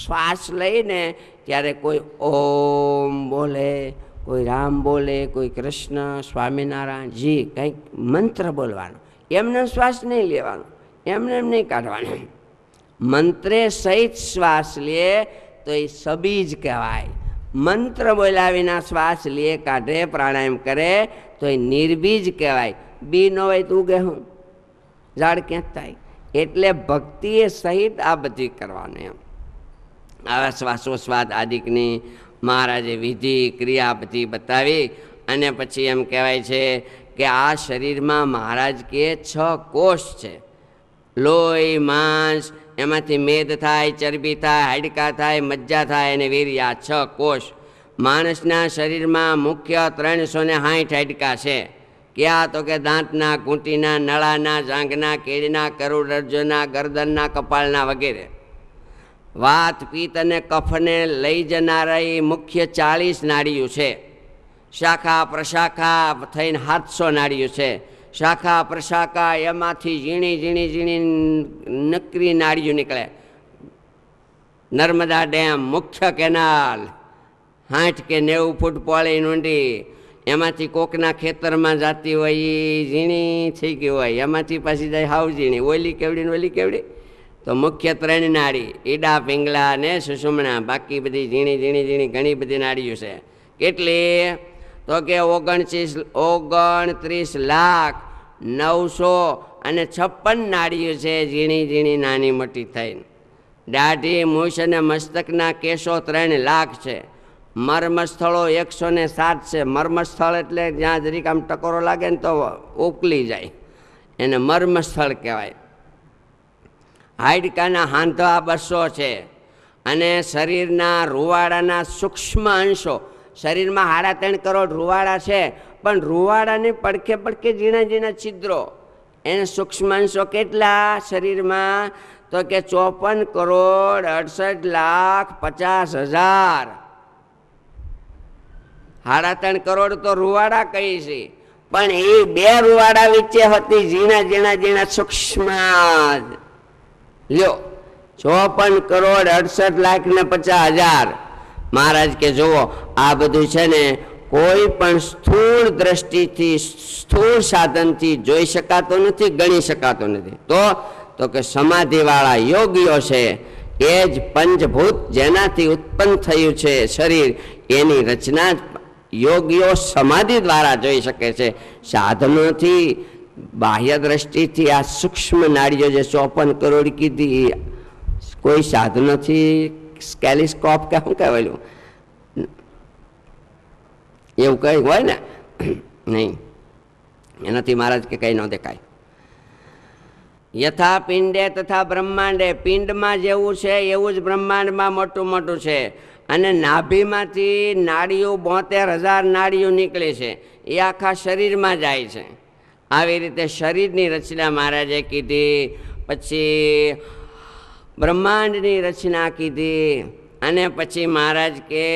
Speaker 1: શ્વાસ લઈને ત્યારે કોઈ ઓમ બોલે, કોઈ રામ બોલે, કોઈ કૃષ્ણ, સ્વામિનારાયણ જી કંઈક મંત્ર બોલવાનો. એમને શ્વાસ નહીં લેવાનો, એમને એમ નહીં કાઢવાનો. મંત્રે સહિત શ્વાસ લે તો એ સબીજ કહેવાય. મંત્ર બોલ્યા વિના શ્વાસ લે કાઢે પ્રાણાયામ કરે તો એ નિર્બીજ કહેવાય. બી ન હોય તો ઉગે હું ઝાડ ક્યાંક થાય. એટલે ભક્તિએ સહિત આ બધી કરવાનું. એમ આવા શ્વાસોશ્વાસ આદિકની મહારાજે વિધિ ક્રિયા બધી બતાવી. અને પછી એમ કહેવાય છે કે આ શરીરમાં મહારાજ કે 6 કોષ છે. લોહી, માંસ, એમાંથી મેદ થાય, ચરબી થાય, હાડકા થાય, મજ્જા થાય અને વીર્ય. આ 6 કોષ. માણસના શરીરમાં મુખ્ય 360 હાડકા છે. ક્યાં તો કે દાંતના, ઘૂંટીના, નળાના, જાંઘના, કેળના, કરોડરજ્જુના, ગરદનના, કપાળના વગેરે. વાત, પિત્ત અને કફને લઈ જનારા મુખ્ય 40 નાડીઓ છે. શાખા પ્રશાખા થઈને 700 નાડીઓ છે. શાખા પ્રશાખા એમાંથી ઝીણી ઝીણી ઝીણી નકરી નાડીઓ નીકળે. નર્મદા ડેમ મુખ્ય કેનાલ 60 કે 90 ફૂટ પહોળી ઊંડી, એમાંથી કોકના ખેતરમાં જતી હોય એ ઝીણી થઈ ગઈ હોય, એમાંથી પાછી જાય હાવ ઝીણી. ઓલી કેવડી ને ઓલી કેવડી. તો મુખ્ય 3 નાડી, ઈડા, પિંગલા અને સુષુમ્ના. બાકી બધી ઝીણી ઝીણી ઝીણી ઘણી બધી નાડીઓ છે. કેટલી? તો કે 29,956,056 નાડીઓ છે, ઝીણી ઝીણી નાની મોટી થઈને. દાઢી, મૂછ અને મસ્તકના કેશો 3 લાખ છે. મર્મસ્થળો 107 છે. મર્મસ્થળ એટલે જ્યાં જરીક આમ ટકોરો લાગે ને તો ઉકલી જાય, એને મર્મસ્થળ કહેવાય. હાડકાના હાંધા 200 છે. અને શરીરના રૂવાડાના સૂક્ષ્મ અંશો, શરીરમાં 3.5 કરોડ રૂવાડા છે, પણ રૂવાડાની પડખે પડખે ઝીણા ઝીણા છિદ્રો. એને સૂક્ષ્મ અંશો કેટલા શરીરમાં? તો કે 54,68,50,000. 3.5 કરોડ તો રૂવાડા કહી છે, પણ એ 2 રૂવાડા વચ્ચે હતી ઝીણા ઝીણા ઝીણા સૂક્ષ્મ. લ્યો 54,68,50,000. મહારાજ કે જુઓ આ બધું છે ને કોઈ પણ સ્થૂળ દ્રષ્ટિથી, સ્થૂળ સાધનથી જોઈ શકાતો નથી, ગણી શકાતો નથી. તો કે સમાધિવાળા યોગીઓ છે એ જ પંચભૂત જેનાથી ઉત્પન્ન થયું છે શરીર, એની રચના યોગીઓ સમાધિ દ્વારા જોઈ શકે છે. સાધનોથી, બાહ્ય દ્રષ્ટિથી આ સૂક્ષ્મ નાડીઓ જે 54 કરોડ કીધી, કોઈ સાધનોથી, સ્કેલિસ્કોપ કે શું કહેવાયું એવું કંઈ હોય ને નહીં, એનાથી મહારાજ કે કંઈ ન દેખાય. યથા પિંડે તથા બ્રહ્માંડે. પિંડમાં જેવું છે એવું જ બ્રહ્માંડમાં મોટું મોટું છે. અને નાભીમાંથી નાડીઓ 72,000 નાડીઓ નીકળે છે, એ આખા શરીરમાં જાય છે. આવી રીતે શરીરની રચના મહારાજે કીધી. પછી બ્રહ્માંડની રચના કીધી. અને પછી મહારાજ કે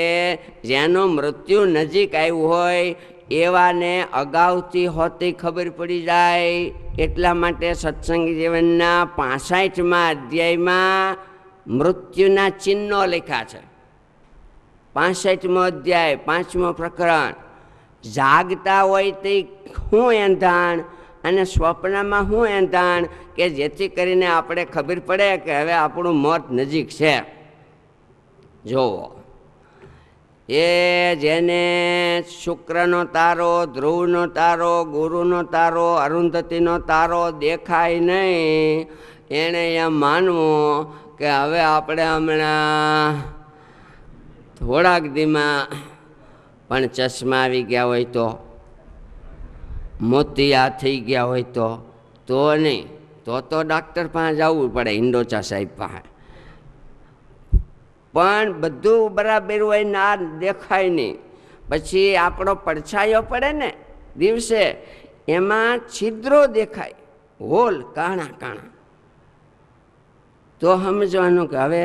Speaker 1: જેનું મૃત્યુ નજીક આવ્યું હોય એવાને અગાઉથી હોતી ખબર પડી જાય. એટલા માટે સત્સંગી જીવનના 65મા અધ્યાયમાં મૃત્યુના ચિહ્નો લખ્યા છે. 65મો અધ્યાય 5મો પ્રકરણ. જાગતા હોય તે શું એંધાણ અને સ્વપ્નમાં શું એંધાણ, કે જેથી કરીને આપણે ખબર પડે કે હવે આપણું મોત નજીક છે. જોવો, એ જેને શુક્રનો તારો, ધ્રુવનો તારો, ગુરુનો તારો, અરુંધતીનો તારો દેખાય નહીં, એણે એમ માનવું કે હવે આપણે હમણાં થોડાક દીમાં પણ ચશ્મા આવી ગયા હોય તો, મોતિયા થઈ ગયા હોય તો નહીં, તો ડાક્ટર પાસે જવું પડે, હિંડોચા સાહેબ પાસે. પણ બધું બરાબર હોય ના દેખાય નહીં. પછી આપણો પડછાયો પડે ને દિવસે, એમાં છિદ્રો દેખાય, હોલ કાણા કાણા. તો સમજવાનું કે હવે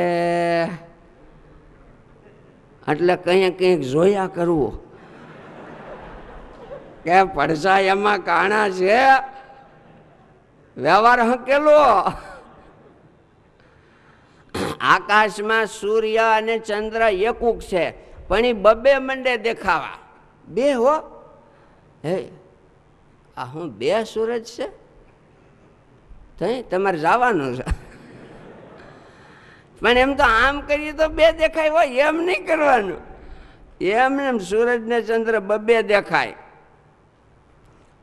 Speaker 1: એટલે કંઈક કંઈક જોયા કરવું કે પડછાયામાં કાણા છે, વ્યવહાર હકેલો. આકાશમાં સૂર્ય અને ચંદ્ર એકુક છે, પણ એ બબે મંડે દેખાવા. બે હો, હે આ હું બે સૂરજ છે, તઈ તમારે જવાનું છે. પણ એમ તો આમ કરીએ તો બે દેખાય હોય, એમ નહીં કરવાનું. એમને સૂરજ ને ચંદ્ર બબે દેખાય.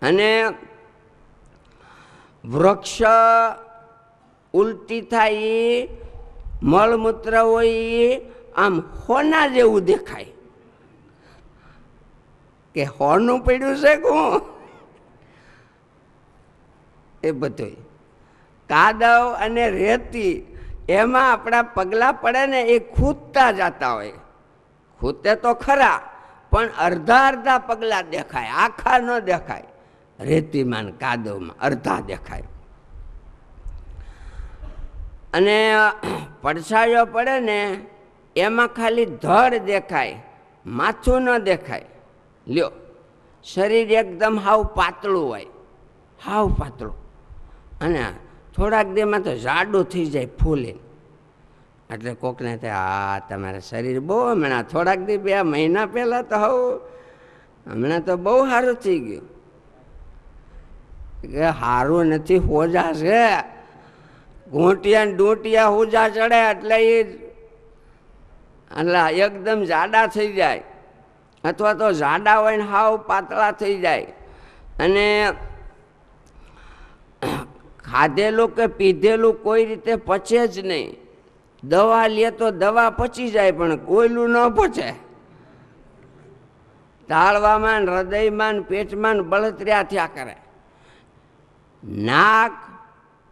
Speaker 1: અને વૃક્ષ ઉલટી થાય, મળમૂત્ર હોય, આમ હોના જેવું દેખાય કે હોનું પડ્યું છે કોણ. એ બધું કાદવ અને રેતી, એમાં આપણા પગલા પડે ને એ ખૂદતા જતા હોય. ખૂતે તો ખરા, પણ અડધા અડધા પગલા દેખાય, આખા ન દેખાય. રેતીમાં કાદવમાં અડધા દેખાય. અને પડછાયો પડે ને એમાં ખાલી ધડ દેખાય, માથું ન દેખાય. લ્યો, શરીર એકદમ હાવ પાતળું હોય, હાવ પાતળું. અને થોડાક દેમાં તો જાડું થઈ જાય, ફૂલીને. એટલે કોકને થાય તમારે શરીર બહુ હમણાં થોડાક દી 2 મહિના પહેલાં તો હમણાં તો બહુ સારું થઈ ગયું. કે સારું નથી, હોજા છે. ઘૂંટિયા ને ડૂંટિયા હોજા ચડે એટલે એકદમ જાડા થઈ જાય, અથવા તો જાડા હોય ને હાવ પાતળા થઈ જાય. અને ખાધેલું કે પીધેલું કોઈ રીતે પચે જ નહીં. દવા લે તો દવા પચી જાય, પણ કોયલું ન પચે. તાળવામાં હૃદયમાં પેટમાં બળતર્યા થયા કરે. નાક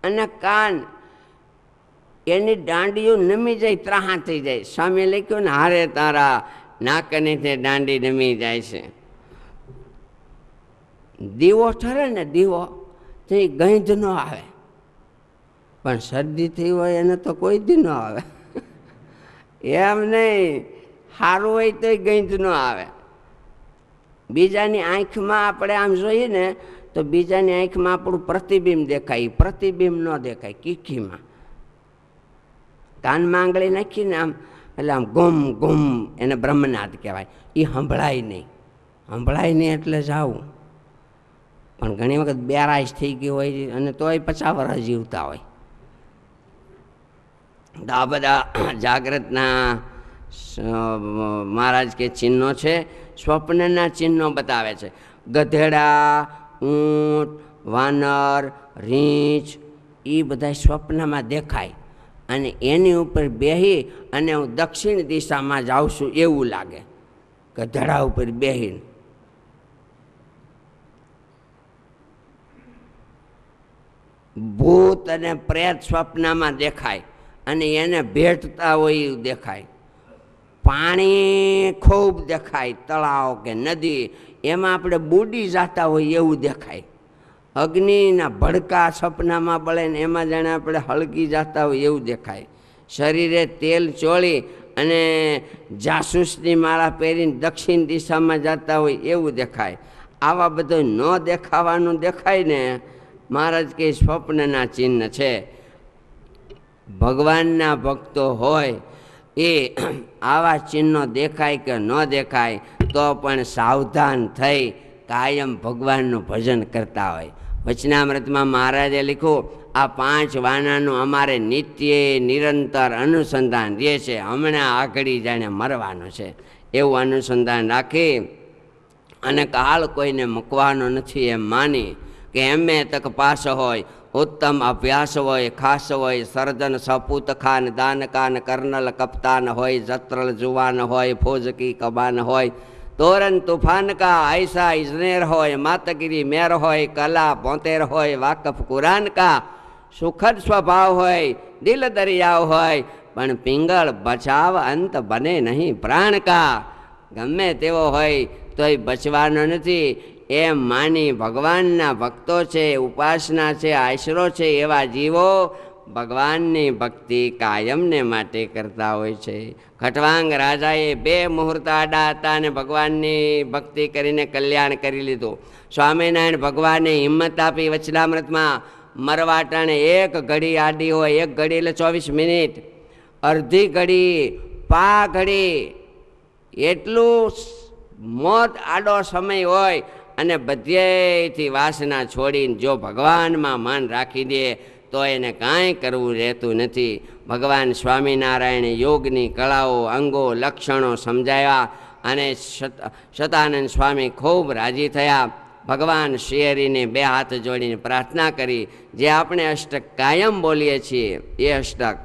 Speaker 1: અને કાન એની દાંડીઓ નમી જાય, ત્રાહા થઈ જાય. સ્વામી લખ્યું ને, હારે તારા નાકની તે દાંડી નમી જાય છે. દીવો ઠરે ને, દીવો તે ગંધ ન આવે, પણ શરદી થઈ હોય એને તો કોઈ દી ન આવે. એમ નહીં, સારું હોય તોય ગંધ ન આવે. બીજાની આંખમાં આપણે આમ જોઈએ ને તો બીજાની આંખમાં આપણું પ્રતિબિંબ દેખાય, પ્રતિબિંબ ન દેખાય. કીકીમાં કાનમાં આંગળી નાખીને આમ એટલે આમ ગુમ ગુમ, એને બ્રહ્મનાદ કહેવાય. એ સંભળાય નહીં, સંભળાય નહીં એટલે જાવું. પણ ઘણી વખત બેરાશ થઈ ગઈ હોય અને તોય 50 વર્ષ જીવતા હોય. આ બધા જાગ્રતના મહારાજ કે ચિહ્નો છે, સ્વપ્નના ચિહ્નો બતાવે છે. ગધેડા, ઊંટ, વાનર, રીંછ એ બધા સ્વપ્નમાં દેખાય. અને એની ઉપર બેહી અને હું દક્ષિણ દિશામાં જાઉં છું એવું લાગે, ગધેડા ઉપર બેહીને. ભૂત અને પ્રેત સ્વપ્નમાં દેખાય અને એને ભેટતા હોય એવું દેખાય. પાણી ખૂબ દેખાય, તળાવ કે નદી, એમાં આપણે બુડી જતા હોય એવું દેખાય. અગ્નિના ભડકા સપનામાં બળે ને એમાં જાણે આપણે હળગી જતા હોય એવું દેખાય. શરીરે તેલ ચોળી અને જાસૂસની માળા પહેરીને દક્ષિણ દિશામાં જતા હોય એવું દેખાય. આવા બધું ન દેખાવાનું દેખાય ને મહારાજ કે સ્વપ્નના ચિહ્ન છે. ભગવાનના ભક્તો હોય એ આવા ચિહ્નો દેખાય કે ન દેખાય તો પણ સાવધાન થઈ કાયમ ભગવાનનું ભજન કરતા હોય. વચનામૃતમાં મહારાજે લખ્યું, આ 5 વાનાનું અમારે નિત્ય નિરંતર અનુસંધાન રહે છે. હમણાં આગળી જાણે મરવાનું છે એવું અનુસંધાન રાખી અને કાળ કોઈને મૂકવાનો નથી એમ માની કે એમે તક પાસ હોય, ઉત્તમ અભ્યાસ હોય, ખાસ હોય, સર્જન સપૂત ખાન દાનકાન કર્નલ કપ્તાન હોય, જત્રલ જુવાન હોય, ફોજકી કબાન હોય, તોરન તુફાન કા આયસા ઇજનેર હોય, માતગીરી મેર હોય, કલા 72 હોય, વાકફ કુરાન કા સુખદ સ્વભાવ હોય, દિલ દરિયાવ હોય, પણ પિંગળ બચાવ અંત બને નહીં પ્રાણ કા. ગમે તેવો હોય તોય બચવાનો નથી એમ માની ભગવાનના ભક્તો છે, ઉપાસના છે, આશરો છે એવા જીવો ભગવાનની ભક્તિ કાયમને માટે કરતા હોય છે. ખટવાંગ રાજાએ 2 મુહૂર્ત આડા હતા અને ભગવાનની ભક્તિ કરીને કલ્યાણ કરી લીધું. સ્વામિનારાયણ ભગવાને હિંમત આપી વચનામૃતમાં, મરવાટાણે 1 ઘડી આડી હોય, 1 ઘડી એટલે 24 મિનિટ, અડધી ઘડી, પા ઘડી, એટલું મોત આડો સમય હોય અને બધેથી વાસના છોડીને જો ભગવાનમાં મન રાખી દે તો એને કાંઈ કરવું રહેતું નથી. ભગવાન સ્વામિનારાયણે યોગની કળાઓ, અંગો, લક્ષણો સમજાવ્યા અને સતાનંદ સ્વામી ખૂબ રાજી થયા. ભગવાન શ્રીહરિને 2 હાથ જોડીને પ્રાર્થના કરી, જે આપણે અષ્ટક કાયમ બોલીએ છીએ એ અષ્ટક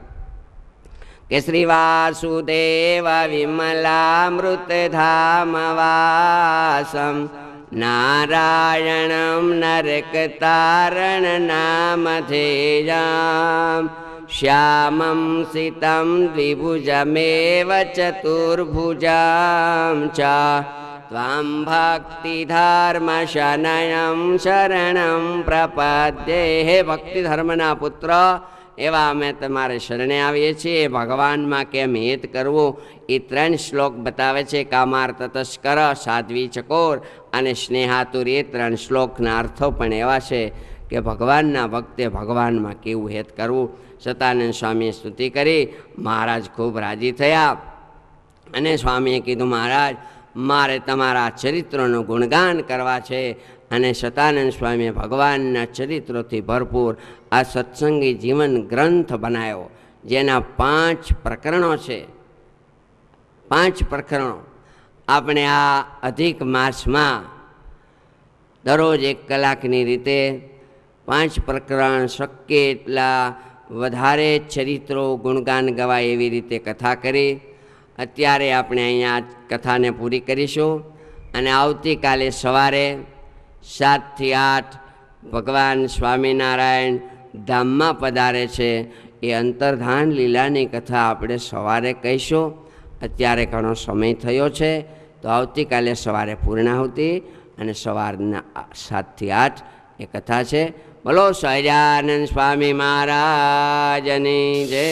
Speaker 1: કે શ્રી વાસુદેવ વિમલામૃતધામ વાસમ નારાયણમ નરકતારણ નામધેયમ શ્યામં સિતમ દ્વિભુજમેવ ચતુર્ભુજામ ચ ત્વાં ભક્તિધર્મ શનયં શરણં પ્રપદ્યે. હે ભક્તિ ધર્મના પુત્ર, એવા અમે તમારે શરણે આવીએ છીએ. ભગવાનમાં કેમ હિત કરવું એ 3 શ્લોક બતાવે છે. કામાર્ત તસ્કર, સાધ્વી ચકોર અને સ્નેહાતુર, એ 3 શ્લોકના અર્થો પણ એવા છે કે ભગવાનના ભક્તે ભગવાનમાં કેવું હિત કરવું. સતાનંદ સ્વામીએ સ્તુતિ કરી, મહારાજ ખૂબ રાજી થયા અને સ્વામીએ કીધું, મહારાજ મારે તમારા ચરિત્રોનું ગુણગાન કરવા છે. અને સતાનંદ સ્વામીએ ભગવાનના ચરિત્રોથી ભરપૂર આ સત્સંગી જીવન ગ્રંથ બનાવ્યો, જેના 5 પ્રકરણો છે. 5 પ્રકરણો આપણે આ અધિક માસમાં દરરોજ 1 કલાકની રીતે 5 પ્રકરણ, શક્ય એટલા વધારે ચરિત્રો ગુણગાન ગવાય એવી રીતે કથા કરી. અત્યારે આપણે અહીંયા કથાને પૂરી કરીશું અને આવતીકાલે સવારે 7 થી 8 ભગવાન સ્વામિનારાયણ ધામમાં પધારે છે એ અંતર્ધાન લીલાની કથા આપણે સવારે કહીશું. અત્યારે ઘણો સમય થયો છે તો આવતીકાલે સવારે પૂર્ણાહુતિ અને સવારના 7 થી 8 એ કથા છે. બોલો સહજાનંદ સ્વામી મહારાજની જય.